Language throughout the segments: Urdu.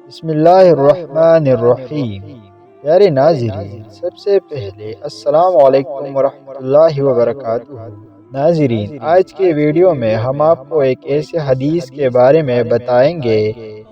بسم اللہ الرحمن الرحیم۔ پیارے ناظرین، سب سے پہلے السلام علیکم ورحمۃ اللہ وبرکاتہ۔ ناظرین، آج کے ویڈیو میں ہم آپ کو ایک ایسے حدیث کے بارے میں بتائیں گے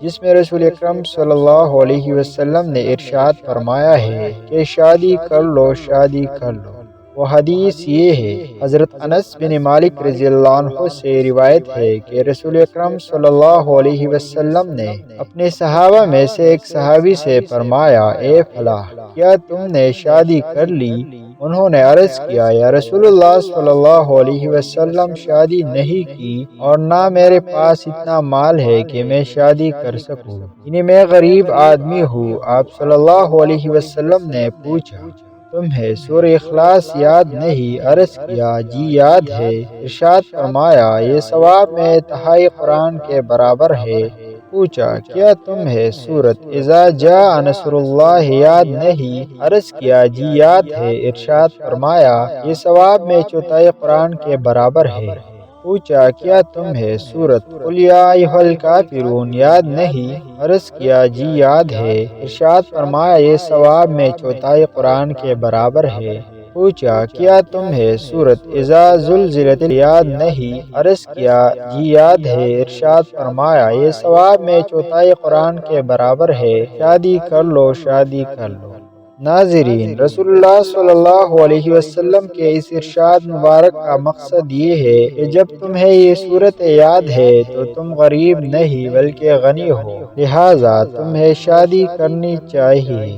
جس میں رسول اکرم صلی اللہ علیہ وسلم نے ارشاد فرمایا ہے کہ شادی کر لو، شادی کر لو۔ وہ حدیث یہ ہے، حضرت انس بن مالک رضی اللہ عنہ سے روایت ہے کہ رسول اکرم صلی اللہ علیہ وسلم نے اپنے صحابہ میں سے ایک صحابی سے فرمایا، اے فلاں، کیا تم نے شادی کر لی؟ انہوں نے عرض کیا، یا رسول اللہ صلی اللہ علیہ وسلم، شادی نہیں کی، اور نہ میرے پاس اتنا مال ہے کہ میں شادی کر سکوں، یعنی میں غریب آدمی ہوں۔ آپ صلی اللہ علیہ وسلم نے پوچھا، تمہیں سورہ اخلاص یاد نہیں؟ عرض کیا، جی یاد ہے۔ ارشاد فرمایا، یہ ثواب میں تہائی قرآن کے برابر ہے۔ پوچھا، کیا تمہیں سورۃ اذا جاء نصر اللہ یاد نہیں؟ عرض کیا، جی یاد ہے۔ ارشاد فرمایا، یہ ثواب میں چوتھائی قرآن کے برابر ہے۔ پوچھا، کیا تمہیں سورۃ قل یا ایھا الکافرون یاد نہیں؟ عرض کیا، جی یاد ہے۔ ارشاد فرمایا، یہ ثواب میں چوتھائی قرآن کے برابر ہے۔ پوچھا، کیا تمہیں سورۃ اذا زلزلت یاد نہیں؟ عرض کیا، جی یاد ہے۔ ارشاد فرمایا، یہ ثواب میں چوتھائی قرآن کے برابر ہے۔ شادی کر لو، شادی کر لو۔ ناظرین، رسول اللہ صلی اللہ علیہ وسلم کے اس ارشاد مبارک کا مقصد یہ ہے کہ جب تمہیں یہ صورت یاد ہے تو تم غریب نہیں بلکہ غنی ہو، لہٰذا تمہیں شادی کرنی چاہیے۔